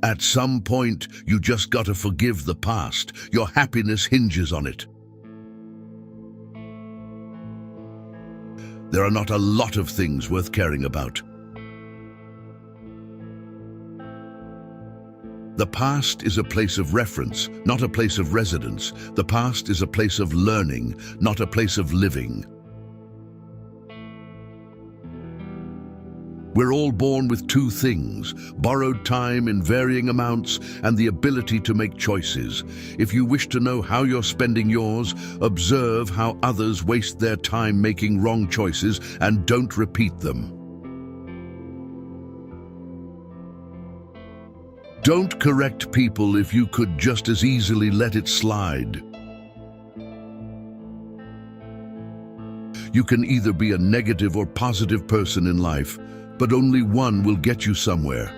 At some point, you just gotta forgive the past. Your happiness hinges on it. There are not a lot of things worth caring about. The past is a place of reference, not a place of residence. The past is a place of learning, not a place of living. We're all born with two things: borrowed time in varying amounts and the ability to make choices. If you wish to know how you're spending yours, observe how others waste their time making wrong choices and don't repeat them. Don't correct people if you could just as easily let it slide. You can either be a negative or positive person in life, but only one will get you somewhere.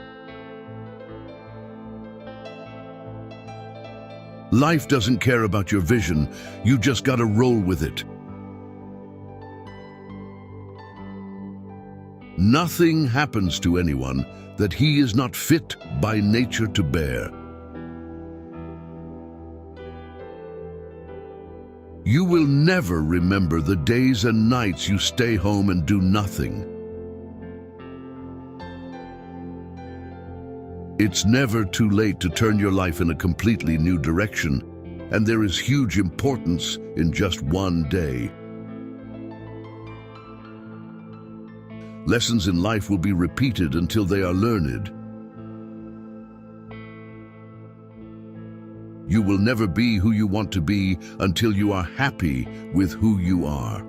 Life doesn't care about your vision, you just gotta roll with it. Nothing happens to anyone that he is not fit by nature to bear. You will never remember the days and nights you stay home and do nothing. It's never too late to turn your life in a completely new direction, and there is huge importance in just one day. Lessons in life will be repeated until they are learned. You will never be who you want to be until you are happy with who you are.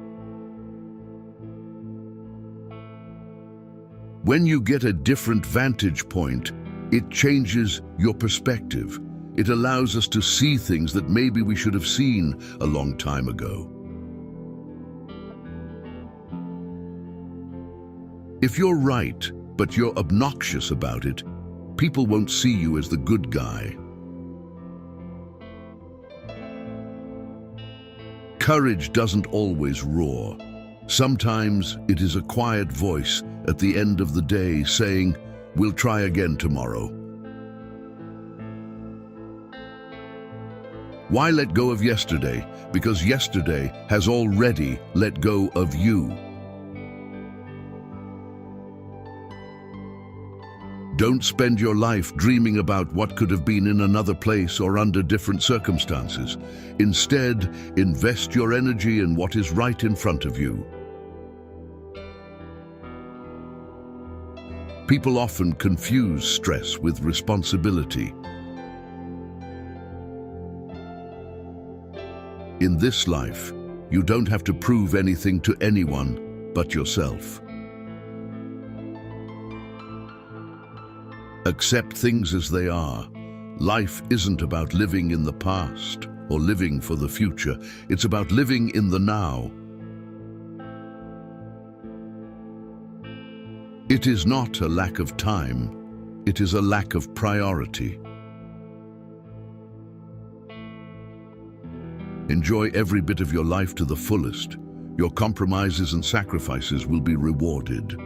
When you get a different vantage point, it changes your perspective. It allows us to see things that maybe we should have seen a long time ago. If you're right, but you're obnoxious about it, people won't see you as the good guy. Courage doesn't always roar. Sometimes it is a quiet voice at the end of the day saying, "We'll try again tomorrow." Why let go of yesterday? Because yesterday has already let go of you. Don't spend your life dreaming about what could have been in another place or under different circumstances. Instead, invest your energy in what is right in front of you. People often confuse stress with responsibility. In this life, you don't have to prove anything to anyone but yourself. Accept things as they are. Life isn't about living in the past or living for the future. It's about living in the now. It is not a lack of time, it is a lack of priority. Enjoy every bit of your life to the fullest. Your compromises and sacrifices will be rewarded.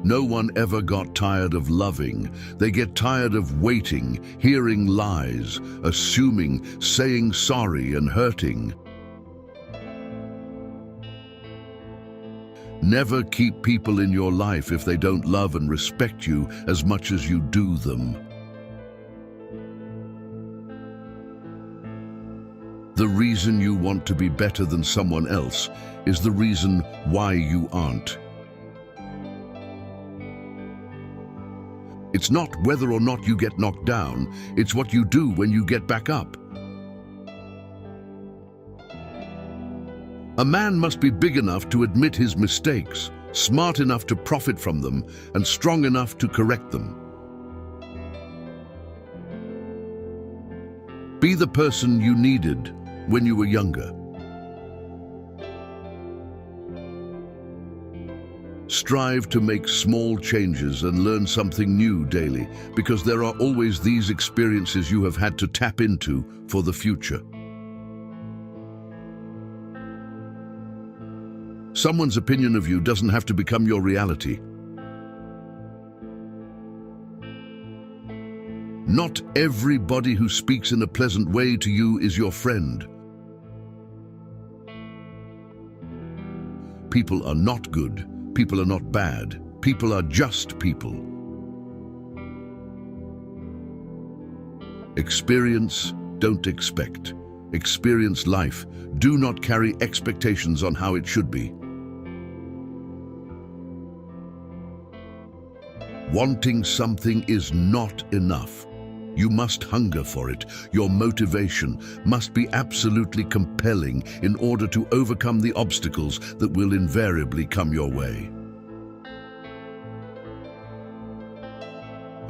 No one ever got tired of loving. They get tired of waiting, hearing lies, assuming, saying sorry and hurting. Never keep people in your life if they don't love and respect you as much as you do them. The reason you want to be better than someone else is the reason why you aren't. It's not whether or not you get knocked down, it's what you do when you get back up. A man must be big enough to admit his mistakes, smart enough to profit from them, and strong enough to correct them. Be the person you needed when you were younger. Strive to make small changes and learn something new daily, because there are always these experiences you have had to tap into for the future. Someone's opinion of you doesn't have to become your reality. Not everybody who speaks in a pleasant way to you is your friend. People are not good. People are not bad. People are just people. Experience, don't expect. Experience life. Do not carry expectations on how it should be. Wanting something is not enough. You must hunger for it. Your motivation must be absolutely compelling in order to overcome the obstacles that will invariably come your way.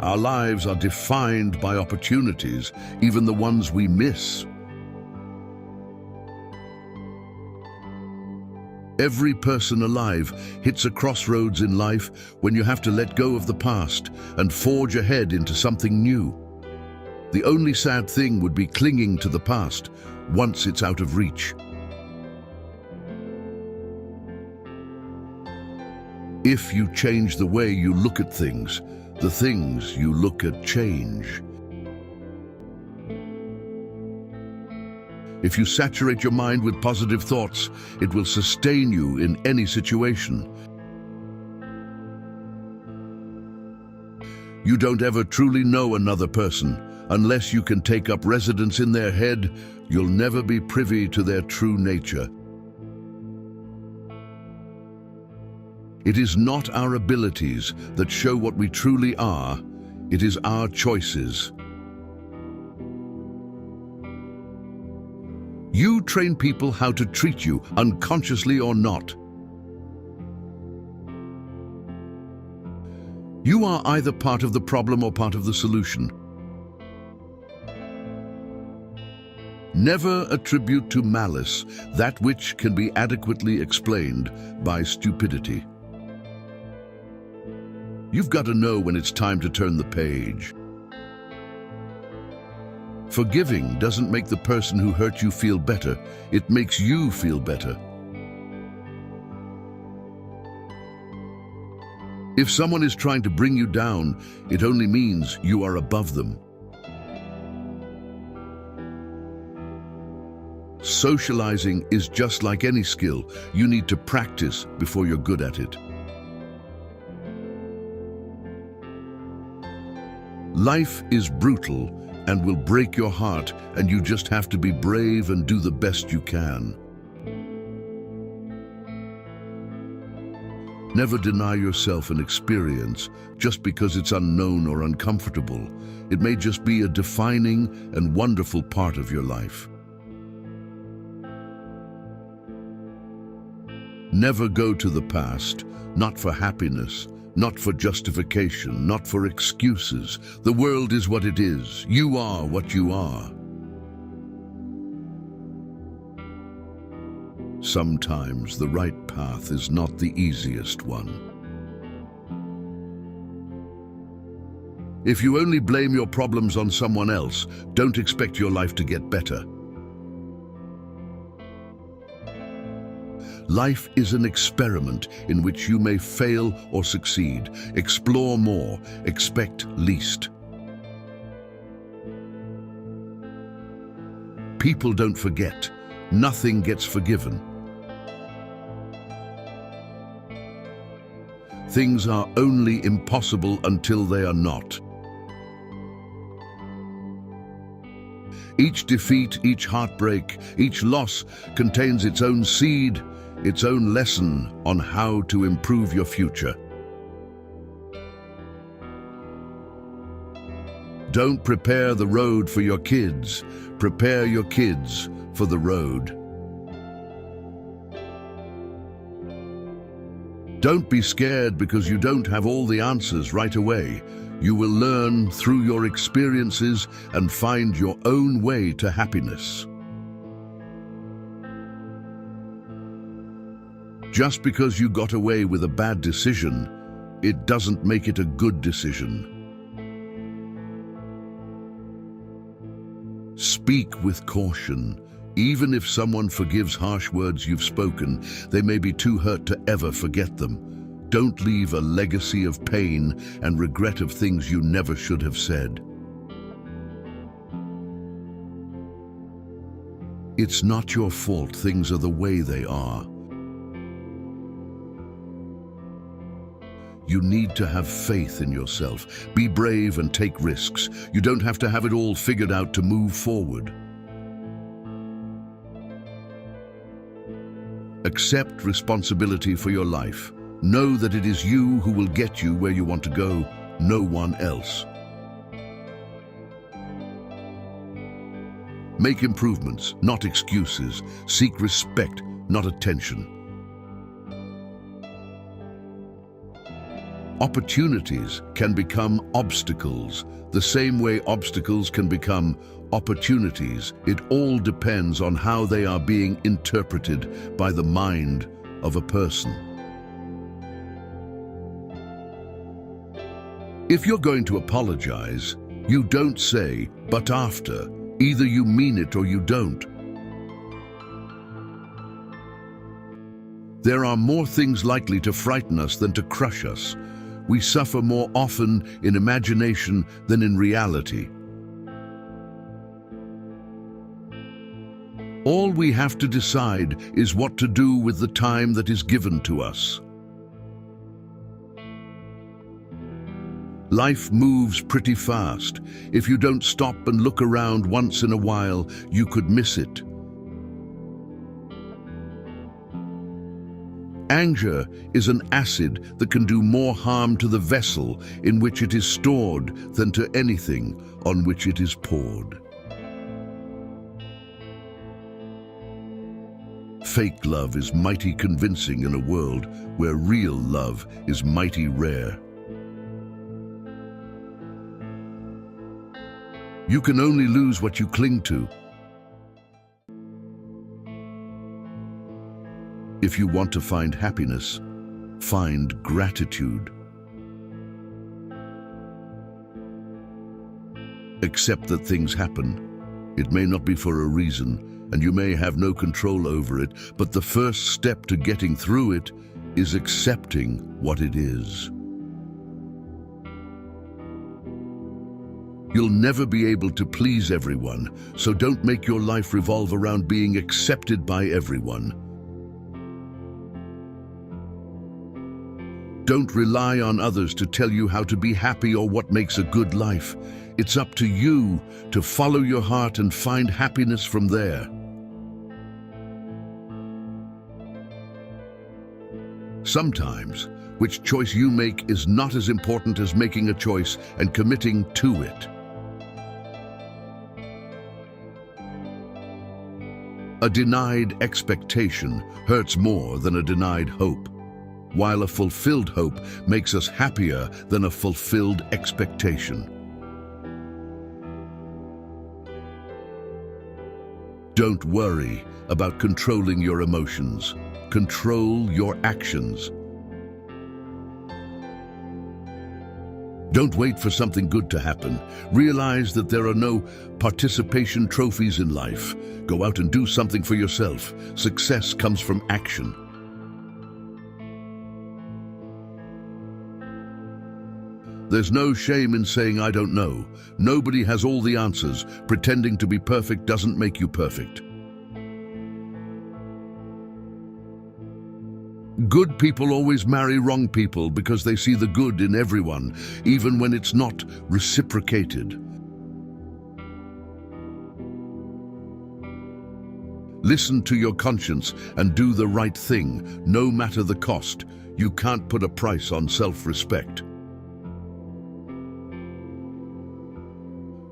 Our lives are defined by opportunities, even the ones we miss. Every person alive hits a crossroads in life when you have to let go of the past and forge ahead into something new. The only sad thing would be clinging to the past once it's out of reach. If you change the way you look at things, the things you look at change. If you saturate your mind with positive thoughts, it will sustain you in any situation. You don't ever truly know another person. Unless you can take up residence in their head, you'll never be privy to their true nature. It is not our abilities that show what we truly are. It is our choices. You train people how to treat you, unconsciously or not. You are either part of the problem or part of the solution. Never attribute to malice that which can be adequately explained by stupidity. You've got to know when it's time to turn the page. Forgiving doesn't make the person who hurt you feel better. It makes you feel better. If someone is trying to bring you down, it only means you are above them. Socializing is just like any skill. You need to practice before you're good at it. Life is brutal and will break your heart, and you just have to be brave and do the best you can. Never deny yourself an experience just because it's unknown or uncomfortable. It may just be a defining and wonderful part of your life. Never go to the past, not for happiness, not for justification, not for excuses. The world is what it is. You are what you are. Sometimes the right path is not the easiest one. If you only blame your problems on someone else, don't expect your life to get better. Life is an experiment in which you may fail or succeed. Explore more, expect least. People don't forget. Nothing gets forgiven. Things are only impossible until they are not. Each defeat, each heartbreak, each loss contains its own seed, its own lesson on how to improve your future. Don't prepare the road for your kids. Prepare your kids for the road. Don't be scared because you don't have all the answers right away. You will learn through your experiences and find your own way to happiness. Just because you got away with a bad decision, it doesn't make it a good decision. Speak with caution. Even if someone forgives harsh words you've spoken, they may be too hurt to ever forget them. Don't leave a legacy of pain and regret of things you never should have said. It's not your fault things are the way they are. You need to have faith in yourself. Be brave and take risks. You don't have to have it all figured out to move forward. Accept responsibility for your life. Know that it is you who will get you where you want to go, no one else. Make improvements, not excuses. Seek respect, not attention. Opportunities can become obstacles, the same way obstacles can become opportunities. It all depends on how they are being interpreted by the mind of a person. If you're going to apologize, you don't say, "but after." Either you mean it or you don't. There are more things likely to frighten us than to crush us. We suffer more often in imagination than in reality. All we have to decide is what to do with the time that is given to us. Life moves pretty fast. If you don't stop and look around once in a while, you could miss it. Anger is an acid that can do more harm to the vessel in which it is stored than to anything on which it is poured. Fake love is mighty convincing in a world where real love is mighty rare. You can only lose what you cling to. If you want to find happiness, find gratitude. Accept that things happen. It may not be for a reason, and you may have no control over it, but the first step to getting through it is accepting what it is. You'll never be able to please everyone, so don't make your life revolve around being accepted by everyone. Don't rely on others to tell you how to be happy or what makes a good life. It's up to you to follow your heart and find happiness from there. Sometimes, which choice you make is not as important as making a choice and committing to it. A denied expectation hurts more than a denied hope, while a fulfilled hope makes us happier than a fulfilled expectation. Don't worry about controlling your emotions. Control your actions. Don't wait for something good to happen. Realize that there are no participation trophies in life. Go out and do something for yourself. Success comes from action. There's no shame in saying, "I don't know." Nobody has all the answers. Pretending to be perfect doesn't make you perfect. Good people always marry wrong people because they see the good in everyone, even when it's not reciprocated. Listen to your conscience and do the right thing, no matter the cost. You can't put a price on self-respect.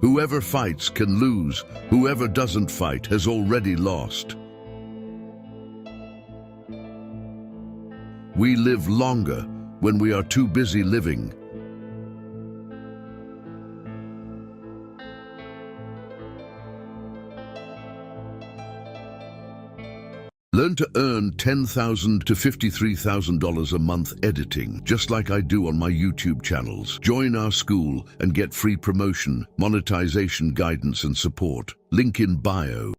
Whoever fights can lose. Whoever doesn't fight has already lost. We live longer when we are too busy living. Learn to earn $10,000 to $53,000 a month editing, just like I do on my YouTube channels. Join our school and get free promotion, monetization guidance and support. Link in bio.